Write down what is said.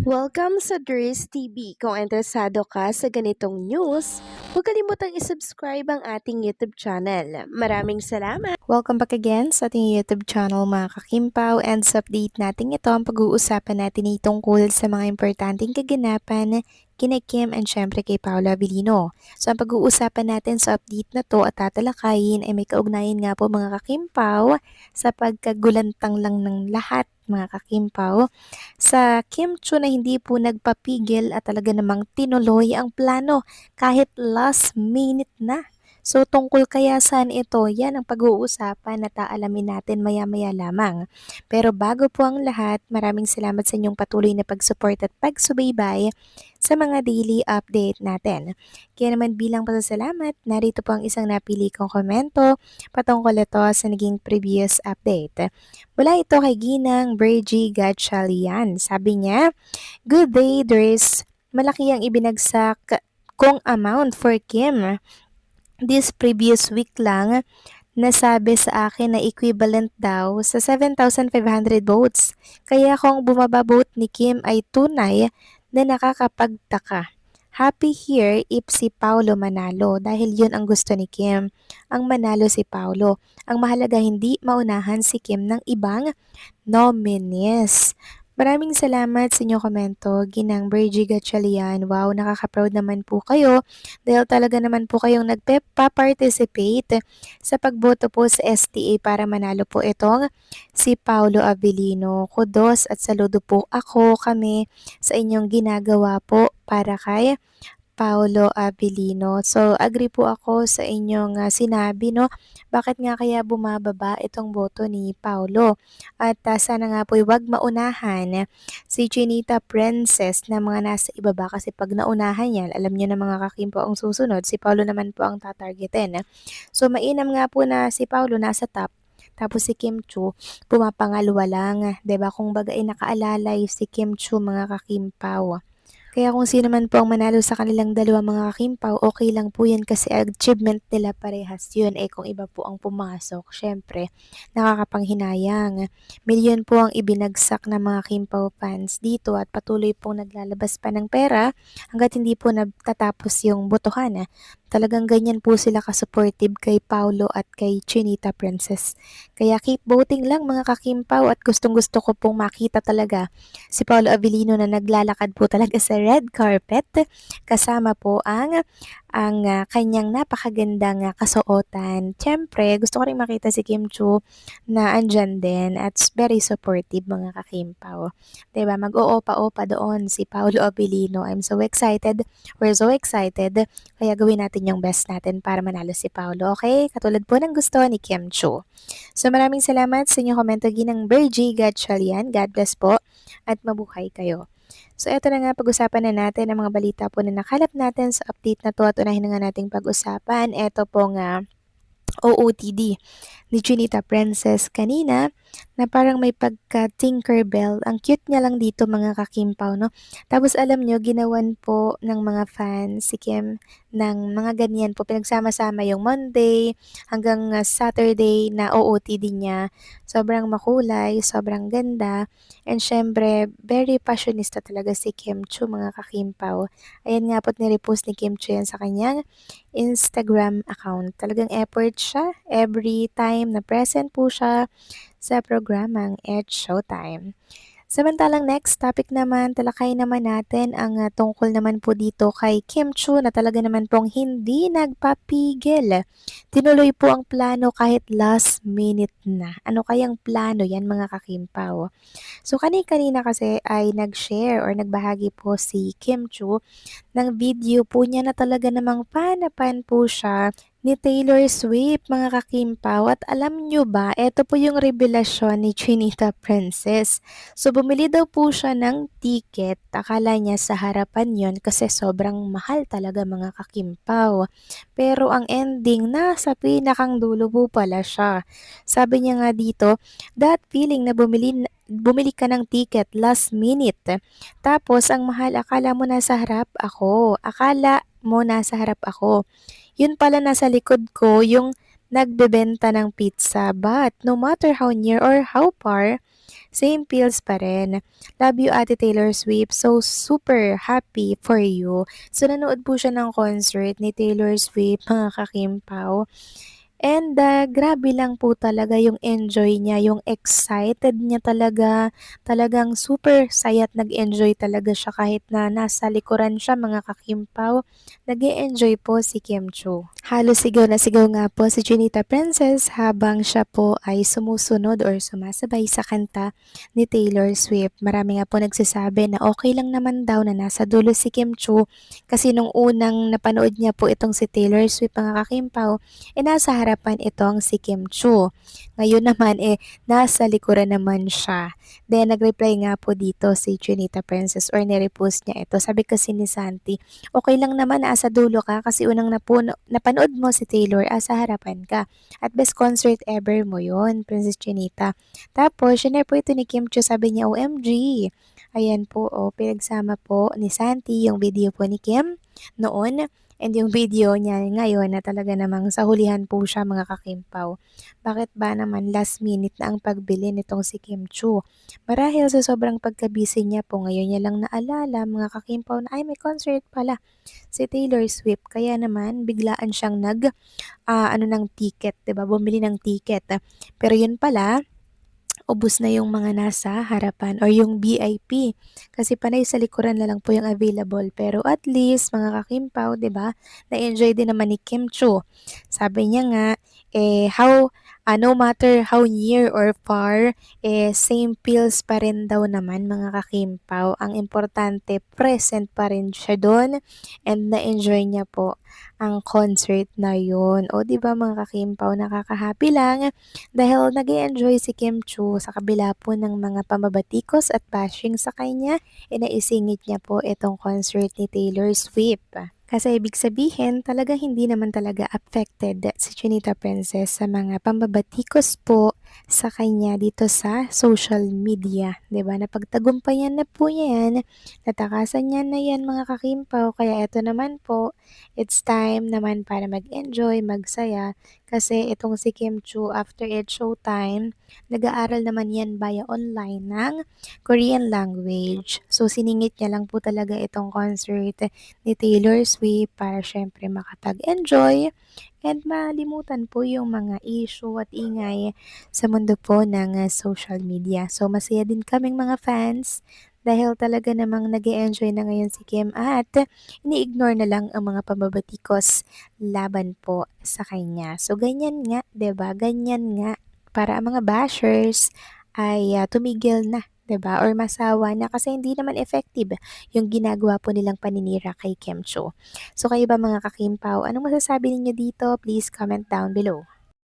Welcome sa Dries TV. Kung interesado ka sa ganitong news, huwag kalimutang isubscribe ang ating YouTube channel. Maraming salamat! Welcome back again sa ating YouTube channel mga kakimpaw, and sa update natin ito ang pag-uusapan natin ay tungkol sa mga importanteng kaganapan kina Kim and syempre kay Paolo Avellino. So ang pag-uusapan natin sa update na to at tatalakayin ay may kaugnayan nga po mga kakimpaw sa pagkagulantang lang ng lahat mga kakimpaw sa Kim Chu na hindi po nagpapigil at talaga namang tinuloy ang plano kahit last minute na. So tungkol kaya saan ito, yan ang pag-uusapan na taalamin natin maya-maya lamang. Pero bago po ang lahat, maraming salamat sa inyong patuloy na pag-support at pagsubaybay sa mga daily update natin. Kaya naman bilang pasasalamat, narito po ang isang napili kong komento patungkol ito sa naging previous update. Mula ito kay Ginang Bergie Gatchalian. Sabi niya, "Good day, Dres. Malaki ang ibinagsak kong amount for Kim. This previous week lang, nasabi sa akin na equivalent daw sa 7,500 votes. Kaya kung bumaba vote ni Kim ay tunay na nakakapagtaka. Happy here if si Paulo manalo dahil yun ang gusto ni Kim. Ang manalo si Paulo. Ang mahalaga hindi maunahan si Kim ng ibang nominees." Maraming salamat sa inyong komento, Ginang Bergie Gatchalian. Wow, nakaka-proud naman po kayo dahil talaga naman po kayong nagpa-participate sa pagboto po sa STA para manalo po itong si Paolo Avellino. Kudos at saludo po kami sa inyong ginagawa po para kay Paolo Avellino. So, agree po ako sa inyong sinabi, no? Bakit nga kaya bumababa itong boto ni Paolo? At sana nga po wag maunahan si Chinita Princess na mga nasa ibaba kasi pag naunahan yan, alam nyo na mga kakimpo ang susunod, si Paolo naman po ang tatargetin. So, mainam nga po na si Paolo nasa top. Tapos si Kim Chu, pumapangalwa lang. 'Di ba? Kung baga ay nakaalalay si Kim Chu mga kakimpaw. Kaya kung sino man po ang manalo sa kanilang dalawa mga kakimpaw, okay lang po yan kasi achievement nila parehas yun. Eh kung iba po ang pumasok, syempre, nakakapanghinayang. Milyon po ang ibinagsak ng mga Kimpaw fans dito at patuloy pong naglalabas pa ng pera hanggat hindi po natatapos yung botohan. Talagang ganyan po sila ka-supportive kay Paulo at kay Chinita Princess. Kaya keep voting lang mga kakimpaw at gustong gusto ko pong makita talaga si Paolo Avellino na naglalakad po talaga sa red carpet kasama po ang kanyang napakagandang kasuotan. Siyempre, gusto ko rin makita si Kim Chu na andyan din at very supportive mga kakimpaw. 'Di ba? Mag-oopa-opa doon si Paolo Avellino. I'm so excited. We're so excited. Kaya gawin natin yung best natin para manalo si Paolo. Okay? Katulad po ng gusto ni Kim Chu. So maraming salamat sa inyong komento ginang Bergie Gatchalian. God bless po at mabuhay kayo. So eto na nga, pag-usapan na natin ang mga balita po na nakalap natin sa update na to at unahin na nga nating pag-usapan. Eto po nga, OOTD ni Chinita Princess kanina na parang may pagka-Tinkerbell. Ang cute niya lang dito mga kakimpaw, no? Tapos alam nyo, ginawan po ng mga fans si Kim ng mga ganyan po. Pinagsama-sama yung Monday hanggang Saturday na OOTD niya. Sobrang makulay, sobrang ganda. And syempre, very passionista talaga si Kim Chu mga kakimpaw. Ayan nga po't nirepost ni Kim Chu yan sa kanyang Instagram account. Talagang effort siya every time na present po siya sa programang It's Showtime. Samantalang next topic naman, talakay naman natin ang tungkol naman po dito kay Kim Chu na talaga naman pong hindi nagpapigil. Tinuloy po ang plano kahit last minute na. Ano kayang plano yan mga kakimpaw? So kani-kanina kasi ay nag-share or nagbahagi po si Kim Chu ng video po niya na talaga namang fan na fan po siya ni Taylor Swift mga kakimpaw. At alam nyo ba, eto po yung revelasyon ni Chinita Princess. So bumili daw po siya ng ticket. Akala niya sa harapan yon kasi sobrang mahal talaga mga kakimpaw. Pero ang ending, nasa pinakang dulo po pala siya. Sabi niya nga dito, that feeling na bumili ka ng ticket last minute. Tapos, ang mahal, akala mo nasa harap ako. Akala mo nasa harap ako. Yun pala nasa likod ko, yung nagbebenta ng pizza. But, no matter how near or how far, same feels pa rin. Love you, Ate Taylor Swift. So, super happy for you. So, nanood po siya ng concert ni Taylor Swift, mga kakimpaw. And grabe lang po talaga yung enjoy niya, yung excited niya talaga. Talagang super saya at nag-enjoy talaga siya kahit na nasa likuran siya mga kakimpaw. Nag-enjoy po si Kim Chu. Halos sigaw na sigaw nga po si Junita Princess habang siya po ay sumusunod or sumasabay sa kanta ni Taylor Swift. Marami nga po nagsasabi na okay lang naman daw na nasa dulo si Kim Chu kasi nung unang napanood niya po itong si Taylor Swift mga kakimpaw, nasa harapan itong si Kim Chu. Ngayon naman nasa likuran naman siya. Then nag-reply nga po dito si Junita Princess or nirepost niya ito. Sabi kasi ni Santi, okay lang naman na asa dulo ka kasi unang napanood mo si Taylor asa harapan ka. At best concert ever mo yon Princess Junita. Tapos, syempre po ito ni Kim Chu, sabi niya, OMG. Ayan po, pinagsama po ni Santi yung video po ni Kim noon. And yung video niya ngayon na talaga namang sa hulihan po siya mga kakimpaw. Bakit ba naman last minute na ang pagbili nitong si Kim Chu? Marahil sa sobrang pagkabisi niya po ngayon niya lang naalala mga kakimpaw na ay may concert pala si Taylor Swift. Kaya naman biglaan siyang ano ng ticket, 'di ba? Bumili ng ticket. Pero yun pala, ubos na yung mga nasa harapan or yung VIP. Kasi panay sa likuran na lang po yung available. Pero at least, mga kakimpaw, 'di ba? Na-enjoy din naman ni Kim Chu. Sabi niya nga, no matter how near or far, same feels pa rin daw naman mga kakimpaw. Ang importante, present pa rin siya doon and na-enjoy niya po ang concert na yun. O, 'di ba mga kakimpaw, nakaka-happy lang dahil nag enjoy si Kim Chu sa kabila po ng mga pambabatikos at bashing sa kanya, naisingit niya po itong concert ni Taylor Swift. Kasi ibig sabihin, talaga hindi naman talaga affected si Chinita Princess sa mga pambabatikos po sa kanya dito sa social media. 'Di ba? Napagtagumpayan na po niya yan, natakasan niya na yan mga kakimpaw. Kaya ito naman po, it's time naman para mag-enjoy, magsaya. Kasi itong si Kim Chu, after it showtime, nag-aaral naman yan via online ng Korean language. So, siningit niya lang po talaga itong concert ni Taylor Swift para syempre makapag-enjoy and malimutan po yung mga issue at ingay sa mundo po ng social media. So, masaya din kaming mga fans dahil talaga namang nag enjoy na ngayon si Kim at ini-ignore na lang ang mga pambabatikos laban po sa kanya. So, ganyan nga, 'di ba? Ganyan nga para ang mga bashers ay tumigil na, 'di ba? Or masawa na kasi hindi naman effective yung ginagawa po nilang paninira kay Kim Cho. So kayo ba mga kakimpaw, anong masasabi ninyo dito? Please comment down below.